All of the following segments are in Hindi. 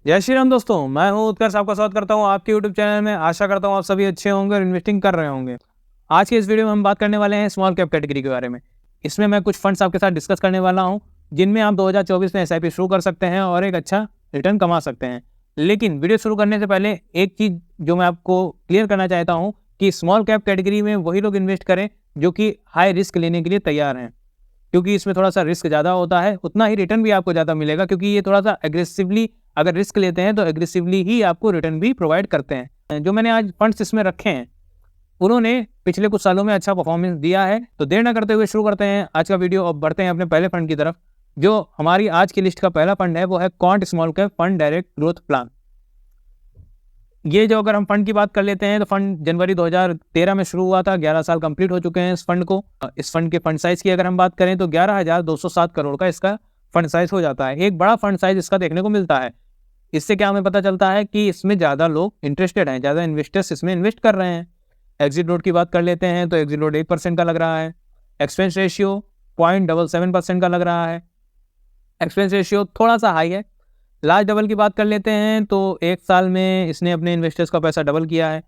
जय श्री राम दोस्तों, मैं हूं उत्कर्ष। आपका स्वागत करता हूं आपके YouTube चैनल में। आशा करता हूं आप सभी अच्छे होंगे और इन्वेस्टिंग कर रहे होंगे। आज के इस वीडियो में हम बात करने वाले हैं स्मॉल कैप कैटेगरी के बारे में। इसमें मैं कुछ फंड्स आपके साथ डिस्कस करने वाला हूं जिनमें आप 2024 में एसआईपी शुरू कर सकते हैं और एक अच्छा रिटर्न कमा सकते हैं। लेकिन वीडियो शुरू करने से पहले एक चीज़ जो मैं आपको क्लियर करना चाहता हूँ कि स्मॉल कैप कैटेगरी में वही लोग इन्वेस्ट करें जो कि हाई रिस्क लेने के लिए तैयार हैं, क्योंकि इसमें थोड़ा सा रिस्क ज़्यादा होता है, उतना ही रिटर्न भी आपको ज़्यादा मिलेगा, क्योंकि ये थोड़ा सा एग्रेसिवली अगर रिस्क लेते हैं तो एग्रेसिवली ही आपको रिटर्न भी प्रोवाइड करते हैं। जो मैंने आज फंड्स इसमें रखे हैं उन्होंने पिछले कुछ सालों में अच्छा परफॉर्मेंस दिया है। तो देर ना करते हुए शुरू करते हैं आज का वीडियो और बढ़ते हैं अपने पहले फंड की तरफ। जो हमारी आज की लिस्ट का पहला फंड है वो है quant small cap fund direct growth plan. ये जो अगर हम फंड की बात कर लेते हैं तो फंड जनवरी 2013 में शुरू हुआ था। 11 साल कंप्लीट हो चुके हैं इस फंड को। इस फंड के फंड साइज की अगर हम बात करें तो 11,207 करोड़ का इसका फंड साइज हो जाता है। एक बड़ा फंड साइज इसका देखने को मिलता है। इससे क्या हमें पता चलता है कि इसमें ज़्यादा लोग इंटरेस्टेड हैं, ज़्यादा इन्वेस्टर्स इसमें इन्वेस्ट कर रहे हैं। एग्जिट लोड की बात कर लेते हैं तो एग्जिट लोड 1% का लग रहा है। एक्सपेंस रेशियो 0.77% का लग रहा है। एक्सपेंस रेशियो थोड़ा सा हाई है। लास्ट डबल की बात कर लेते हैं तो एक साल में इसने अपने इन्वेस्टर्स का पैसा डबल किया है।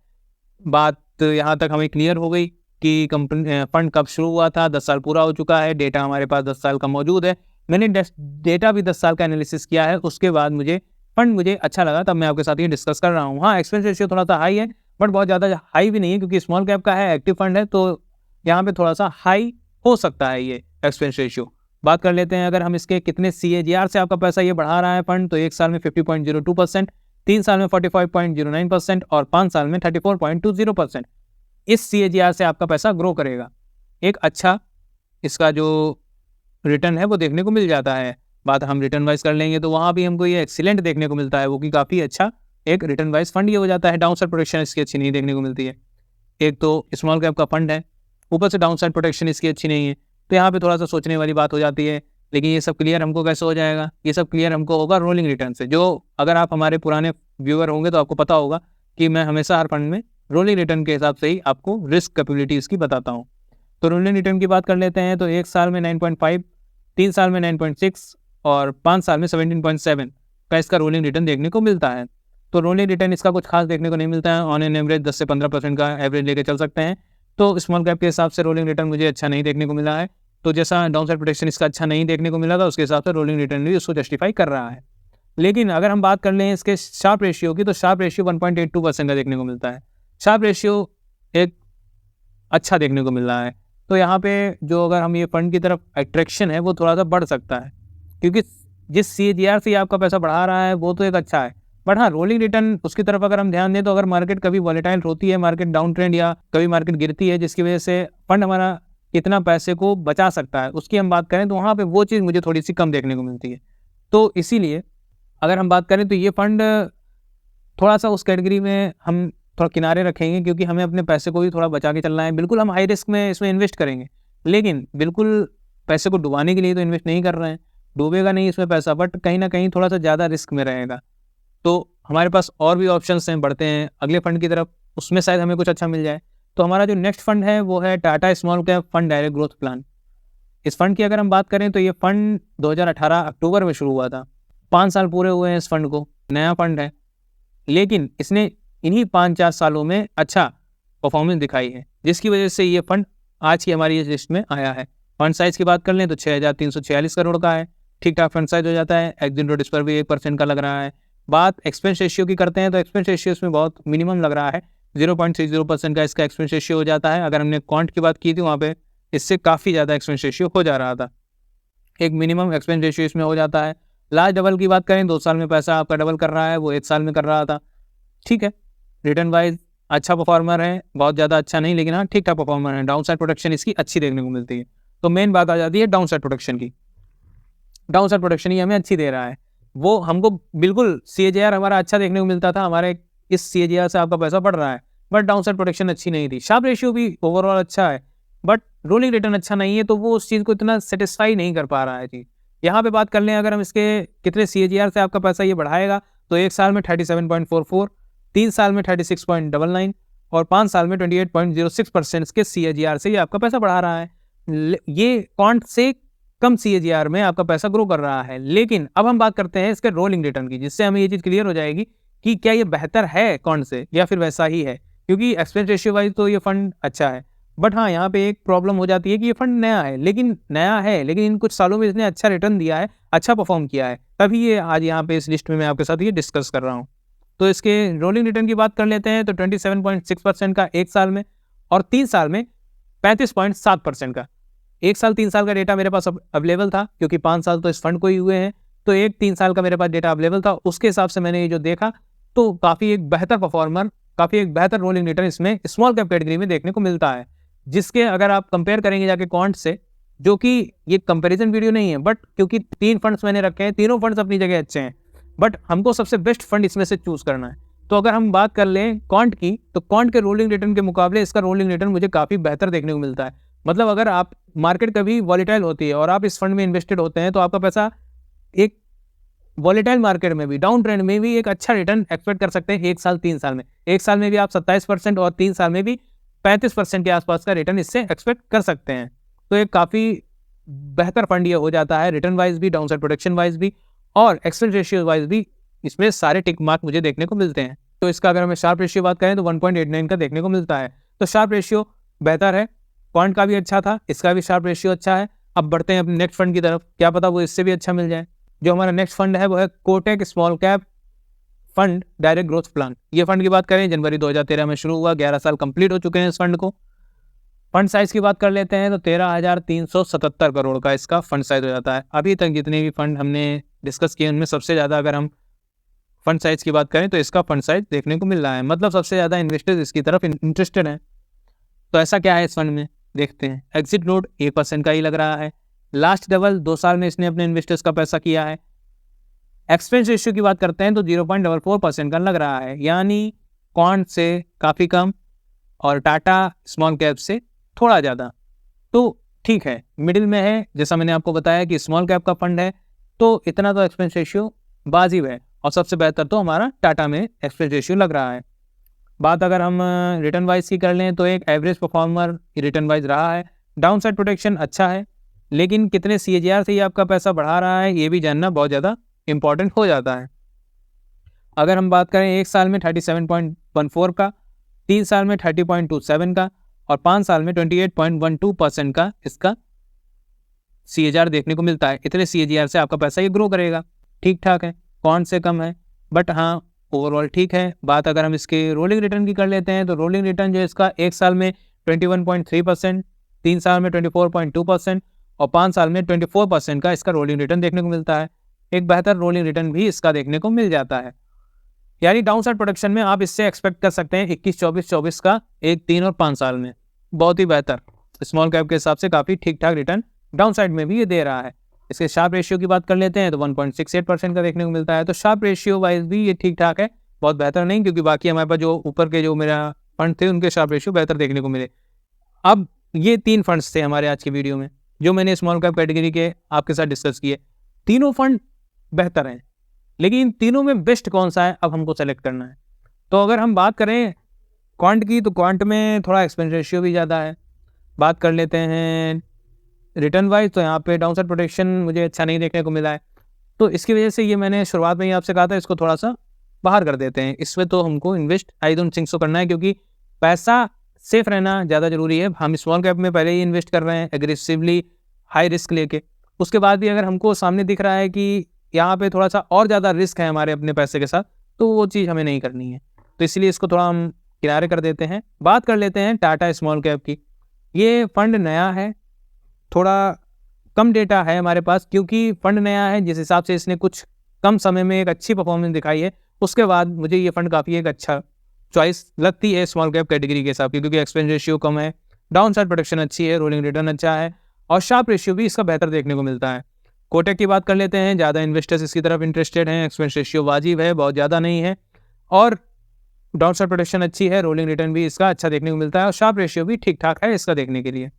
बात यहाँ तक हमें क्लियर हो गई कि कंपनी फंड कब शुरू हुआ था। 10 साल पूरा हो चुका है। डेटा हमारे पास 10 साल का मौजूद है। मैंने डेटा भी 10 साल का एनालिसिस किया है। उसके बाद मुझे अच्छा लगा, तब मैं आपके साथ ये डिस्कस कर रहा हूँ। हाँ, एक्सपेंस रेशियो थोड़ा सा हाई है, बट बहुत ज़्यादा हाई भी नहीं है, क्योंकि स्मॉल कैप का है, एक्टिव फंड है, तो यहाँ पे थोड़ा सा हाई हो सकता है ये एक्सपेंस रेशियो। बात कर लेते हैं अगर हम इसके कितने CAGR से आपका पैसा ये बढ़ा रहा है फंड, तो एक साल में 50.02%, 3 साल में 45.09% और 5 साल में 34.20%। इस CAGR से आपका पैसा ग्रो करेगा। एक अच्छा इसका जो रिटर्न है वो देखने को मिल जाता है। बात हम रिटर्न वाइज कर लेंगे तो वहाँ भी हमको ये एक्सीलेंट देखने को मिलता है, वो कि काफ़ी अच्छा एक रिटर्न वाइज फंड ये हो जाता है। डाउन साइड प्रोटेक्शन इसकी अच्छी नहीं देखने को मिलती है। एक तो स्मॉल कैप का फंड है, ऊपर से डाउन साइड प्रोटेक्शन इसकी अच्छी नहीं है, तो यहाँ पे थोड़ा सा सोचने वाली बात हो जाती है। लेकिन ये सब क्लियर हमको कैसे हो जाएगा? ये सब क्लियर हमको होगा रोलिंग रिटर्न से। जो अगर आप हमारे पुराने व्यूअर होंगे तो आपको पता होगा कि मैं हमेशा हर फंड में रोलिंग रिटर्न के हिसाब से ही आपको रिस्क कैपेबिलिटी इसकी बताता हूँ। तो रोलिंग रिटर्न की बात कर लेते हैं तो एक साल में 9.5, 3 साल में 9.6 और 5 साल में 17.7 का इसका रोलिंग रिटर्न देखने को मिलता है। तो रोलिंग रिटर्न इसका कुछ खास देखने को नहीं मिलता है। ऑन एन एवरेज 10 से 15% का एवरेज लेके चल सकते हैं। तो स्मॉल कैप के हिसाब से रोलिंग रिटर्न मुझे अच्छा नहीं देखने को मिला है। तो जैसा डाउन साइड प्रोटेक्शन इसका अच्छा नहीं देखने को मिला था, उसके हिसाब से रोलिंग रिटर्न भी उसको जस्टिफाई कर रहा है। लेकिन अगर हम बात कर लें इसके शार्प रेशियो की, तो शार्प रेशियो 1.82% का देखने को मिलता है। शार्प रेशियो एक अच्छा देखने को मिल रहा है। तो यहाँ पे जो अगर हम ये फंड की तरफ अट्रैक्शन है वो थोड़ा सा बढ़ सकता है, क्योंकि जिस CAGR से आपका पैसा बढ़ा रहा है वो तो एक अच्छा है। बट हाँ, रोलिंग रिटर्न उसकी तरफ अगर हम ध्यान दें तो अगर मार्केट कभी वॉलेटाइल होती है, मार्केट डाउन ट्रेंड या कभी मार्केट गिरती है जिसकी वजह से फंड हमारा कितना पैसे को बचा सकता है उसकी हम बात करें, तो वहाँ पे वो चीज़ मुझे थोड़ी सी कम देखने को मिलती है। तो इसीलिए अगर हम बात करें तो ये फंड थोड़ा सा उस कैटेगरी में हम थोड़ा किनारे रखेंगे, क्योंकि हमें अपने पैसे को भी थोड़ा बचा के चलना है। बिल्कुल हम हाई रिस्क में इसमें इन्वेस्ट करेंगे, लेकिन बिल्कुल पैसे को डुबाने के लिए तो इन्वेस्ट नहीं कर रहे हैं। डूबेगा नहीं इसमें पैसा, बट कहीं ना कहीं थोड़ा सा ज़्यादा रिस्क में रहेगा। तो हमारे पास और भी ऑप्शंस हैं। बढ़ते हैं अगले फंड की तरफ, उसमें शायद हमें कुछ अच्छा मिल जाए। तो हमारा जो नेक्स्ट फंड है वो है Tata small cap fund direct growth plan. इस फंड की अगर हम बात करें तो ये फंड 2018 अक्टूबर में शुरू हुआ था। 5 साल पूरे हुए हैं इस फंड को। नया फंड है, लेकिन इसने इन्हीं 5-4 सालों में अच्छा परफॉर्मेंस दिखाई है, जिसकी वजह से ये फंड आज की हमारी इस लिस्ट में आया है। फंड साइज़ की बात कर लें तो 6,346 करोड़ का है। ठीक ठाक फंड साइज हो जाता है। एग्जिट रेट इस पर भी 1% का लग रहा है। बात एक्सपेंस रेशियो की करते हैं तो एक्सपेंस रेशियो इसमें बहुत मिनिमम लग रहा है। 0.30% का इसका एक्सपेंस रेशियो हो जाता है। अगर हमने क्वांट की बात की थी वहाँ पे इससे काफ़ी ज़्यादा एक्सपेंस रेशियो हो जा रहा था। एक मिनिमम एक्सपेंस रेशियो इसमें हो जाता है। लास्ट डबल की बात करें 2 साल में पैसा आपका डबल कर रहा है, वो 1 साल में कर रहा था। ठीक है, रिटर्न वाइज अच्छा परफॉर्मर है, बहुत ज़्यादा अच्छा नहीं, लेकिन हाँ ठीक ठाक परफॉर्मर है। डाउन साइड प्रोटेक्शन इसकी अच्छी देखने को मिलती है। तो मेन बात आ जाती है डाउन साइड प्रोटेक्शन की। डाउन साइड प्रोटेक्शन ही हमें अच्छी दे रहा है। वो हमको बिल्कुल CAGR हमारा अच्छा देखने को मिलता था। हमारे इस CAGR से आपका पैसा बढ़ रहा है, बट डाउन साइड प्रोटेक्शन अच्छी नहीं थी। शार्प रेशियो भी ओवरऑल अच्छा है, बट रोलिंग रिटर्न अच्छा नहीं है, तो वो उस चीज़ को इतना सेटिस्फाई नहीं कर पा रहा है जी। यहाँ पे बात कर लें अगर हम इसके कितने CAGR से आपका पैसा ये बढ़ाएगा, तो 1 साल में 37.44, 3 साल में 36.99 और 5 साल में 28.06% के CAGR से ये आपका पैसा बढ़ा रहा है। ये क्वांट से कम CAGR में आपका पैसा ग्रो कर रहा है। लेकिन अब हम बात करते हैं इसके रोलिंग रिटर्न की, जिससे हमें ये चीज़ क्लियर हो जाएगी कि क्या ये बेहतर है कौन से या फिर वैसा ही है, क्योंकि एक्सपेंस रेशियो वाइज तो ये फंड अच्छा है। बट हाँ, यहाँ पे एक प्रॉब्लम हो जाती है कि ये फंड नया है, लेकिन इन कुछ सालों में इसने अच्छा रिटर्न दिया है, अच्छा परफॉर्म किया है, तभी ये आज यहाँ पे इस लिस्ट में मैं आपके साथ ये डिस्कस कर रहा हूँ। तो इसके रोलिंग रिटर्न की बात कर लेते हैं तो 27.6% का 1 साल में और 3 साल में 35.7% का। 1 साल 3 साल का डेटा मेरे पास अवेलेबल था, क्योंकि 5 साल तो इस फंड को ही हुए हैं, तो 1-3 साल का मेरे पास डेटा अवेलेबल था। उसके हिसाब से मैंने ये जो देखा तो काफ़ी एक बेहतर रोलिंग रिटर्न इसमें स्मॉल कैप कैटेगरी में देखने को मिलता है, जिसके अगर आप कंपेयर करेंगे जाके क्वांट से, जो कि ये कंपैरिजन वीडियो नहीं है, बट क्योंकि 3 फंड्स मैंने रखे हैं, तीनों फंड्स अपनी जगह अच्छे हैं, बट हमको सबसे बेस्ट फंड इसमें से चूज करना है। तो अगर हम बात कर लें क्वांट की, तो क्वांट के रोलिंग रिटर्न के मुकाबले इसका रोलिंग रिटर्न मुझे काफ़ी बेहतर देखने को मिलता है। मतलब अगर आप मार्केट कभी वॉलेटाइल होती है और आप इस फंड में इन्वेस्टेड होते हैं, तो आपका पैसा एक वॉलेटाइल मार्केट में भी, डाउन ट्रेंड में भी एक अच्छा रिटर्न एक्सपेक्ट कर सकते हैं 1 साल 3 साल में। 1 साल में भी आप 27% और 3 साल में भी 35% के आसपास का रिटर्न इससे एक्सपेक्ट कर सकते हैं। तो एक काफ़ी बेहतर फंड ये हो जाता है, रिटर्न वाइज भी, डाउन साइड प्रोटेक्शन वाइज भी और एक्सपेंस रेशियो वाइज भी। इसमें सारे टिक मार्क मुझे देखने को मिलते हैं। तो इसका अगर हमें शार्प रेशियो बात करें तो 1.89 का देखने को मिलता है। तो शार्प रेशियो बेहतर है, क्वांट का भी अच्छा था, इसका भी शार्प रेशियो अच्छा है। अब बढ़ते हैं अपने नेक्स्ट फंड की तरफ, क्या पता वो इससे भी अच्छा मिल जाए। जो हमारा नेक्स्ट फंड है वो है Kotak small cap fund direct growth plan. ये फंड की बात करें जनवरी 2013 में शुरू हुआ, 11 साल कंप्लीट हो चुके हैं इस फंड को। फंड साइज की बात कर लेते हैं तो 13,377 करोड़ का इसका फंड साइज हो जाता है। अभी तक जितने भी फंड हमने डिस्कस किए उनमें सबसे ज़्यादा अगर हम फंड साइज की बात करें तो इसका फंड साइज देखने को मिल रहा है, मतलब सबसे ज़्यादा इन्वेस्टर्स इसकी तरफ इंटरेस्टेड हैं। तो ऐसा क्या है इस फंड में, देखते हैं। एग्जिट लोड 1% का ही लग रहा है। लास्ट डबल 2 साल में इसने अपने इन्वेस्टर्स का पैसा किया है। एक्सपेंस रेशियो की बात करते हैं तो 0.44% का लग रहा है, यानी क्वांट से काफ़ी कम और टाटा स्मॉल कैप से थोड़ा ज़्यादा। तो ठीक है, मिडिल में है। जैसा मैंने आपको बताया कि स्मॉल कैप का फंड है तो इतना तो एक्सपेंस रेशियो वाजिब है, और सबसे बेहतर तो हमारा टाटा में एक्सपेंस रेशियो लग रहा है। बात अगर हम रिटर्न वाइज की कर लें तो एक एवरेज परफॉर्मर रिटर्न वाइज रहा है। डाउन साइड प्रोटेक्शन अच्छा है, लेकिन कितने CAGR से ये आपका पैसा बढ़ा रहा है ये भी जानना बहुत ज़्यादा इंपॉर्टेंट हो जाता है। अगर हम बात करें 1 साल में 37.14 का, 3 साल में 30.27 का और 5 साल में 28.12% का इसका CAGR देखने को मिलता है। इतने CAGR से आपका पैसा ये ग्रो करेगा। ठीक ठाक है, कौन से कम है, बट हाँ ओवरऑल ठीक है। बात अगर हम इसके रोलिंग रिटर्न की कर लेते हैं तो रोलिंग रिटर्न जो इसका 1 साल में 21.3%, 3 साल में 24.2% और 5 साल में 24% का इसका रोलिंग रिटर्न देखने को मिलता है। एक बेहतर रोलिंग रिटर्न भी इसका देखने को मिल जाता है, यानी डाउन साइड प्रोटेक्शन में आप इससे एक्सपेक्ट कर सकते हैं 21-24 का 1, 3 और 5 साल में। बहुत ही बेहतर, स्मॉल कैप के हिसाब से काफ़ी ठीक ठाक रिटर्न डाउन साइड में भी ये दे रहा है। इसके शार्प रेशियो की बात कर लेते हैं तो 1.68% का देखने को मिलता है। तो शार्प रेशियो वाइज भी ये ठीक ठाक है, बहुत बेहतर नहीं, क्योंकि बाकी हमारे पास जो ऊपर के जो मेरा फंड थे उनके शार्प रेशियो बेहतर देखने को मिले। अब ये 3 फंड्स थे हमारे आज की वीडियो में जो मैंने स्मॉल कैप कैटेगरी के आपके साथ डिस्कस किए। तीनों फंड बेहतर हैं, लेकिन इन तीनों में बेस्ट कौन सा है अब हमको सेलेक्ट करना है। तो अगर हम बात करें क्वांट की, तो क्वांट में थोड़ा एक्सपेंस रेशियो भी ज़्यादा है। बात कर लेते हैं रिटर्न वाइज, तो यहाँ पे डाउन साइड प्रोटेक्शन मुझे अच्छा नहीं देखने को मिला है। तो इसकी वजह से ये मैंने शुरुआत में ही आपसे कहा था इसको थोड़ा सा बाहर कर देते हैं। इसमें तो हमको invest I don't think so करना है, क्योंकि पैसा सेफ रहना ज़्यादा जरूरी है। हम स्मॉल कैप में पहले ही इन्वेस्ट कर रहे हैं एग्रेसिवली, हाई रिस्क लेके। उसके बाद भी अगर हमको सामने दिख रहा है कि यहाँ पे थोड़ा सा और ज़्यादा रिस्क है हमारे अपने पैसे के साथ, तो वो चीज़ हमें नहीं करनी है। तो इसलिए इसको थोड़ा हम किनारे कर देते हैं। बात कर लेते हैं टाटा स्मॉल कैप की। ये फंड नया है, थोड़ा कम डेटा है हमारे पास, क्योंकि फंड नया है। जिस हिसाब से इसने कुछ कम समय में एक अच्छी परफॉर्मेंस दिखाई है, उसके बाद मुझे ये फंड काफ़ी एक अच्छा चॉइस लगती है स्मॉल कैप कैटेगरी के हिसाब से, क्योंकि एक्सपेंस रेशियो कम है, डाउन साइड प्रोटेक्शन अच्छी है, रोलिंग रिटर्न अच्छा है और शार्प रेशियो भी इसका बेहतर देखने को मिलता है। कोटक की बात कर लेते हैं, ज़्यादा इन्वेस्टर्स इसकी तरफ इंटरेस्टेड हैं, एक्सपेंस रेशियो वाजिब है, बहुत ज़्यादा नहीं है और डाउन साइड प्रोटेक्शन अच्छी है, रोलिंग रिटर्न भी इसका अच्छा देखने को मिलता है और शार्प रेशियो भी ठीक ठाक है इसका देखने के लिए।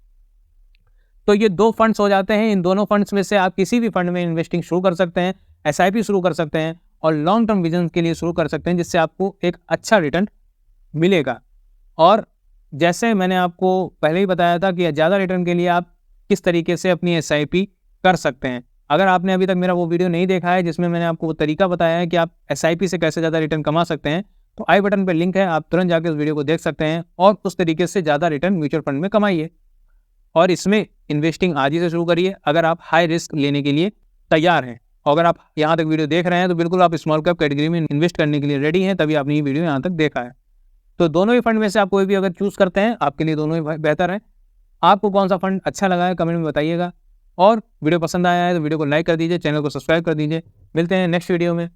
तो ये 2 फंड्स हो जाते हैं। इन दोनों फंड्स में से आप किसी भी फंड में इन्वेस्टिंग शुरू कर सकते हैं, SIP शुरू कर सकते हैं और लॉन्ग टर्म विजन के लिए शुरू कर सकते हैं, जिससे आपको एक अच्छा रिटर्न मिलेगा। और जैसे मैंने आपको पहले ही बताया था कि ज़्यादा रिटर्न के लिए आप किस तरीके से अपनी SIP कर सकते हैं। अगर आपने अभी तक मेरा वो वीडियो नहीं देखा है जिसमें मैंने आपको वो तरीका बताया है कि आप SIP से कैसे ज़्यादा रिटर्न कमा सकते हैं, तो आई बटन पे लिंक है, आप तुरंत जाके उस वीडियो को देख सकते हैं और उस तरीके से ज़्यादा रिटर्न म्यूचुअल फंड में कमाइए। और इसमें इन्वेस्टिंग आज ही से शुरू करिए अगर आप हाई रिस्क लेने के लिए तैयार हैं। और अगर आप यहाँ तक वीडियो देख रहे हैं तो बिल्कुल आप स्मॉल कैप कैटेगरी में इन्वेस्ट करने के लिए रेडी हैं, तभी आपने ये वीडियो यहाँ तक देखा है। तो दोनों ही फंड में से आप कोई भी अगर चूज़ करते हैं, आपके लिए दोनों ही बेहतर है। आपको कौन सा फंड अच्छा लगा है कमेंट में बताइएगा, और वीडियो पसंद आया है तो वीडियो को लाइक कर दीजिए, चैनल को सब्सक्राइब कर दीजिए। मिलते हैं नेक्स्ट वीडियो में।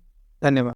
धन्यवाद।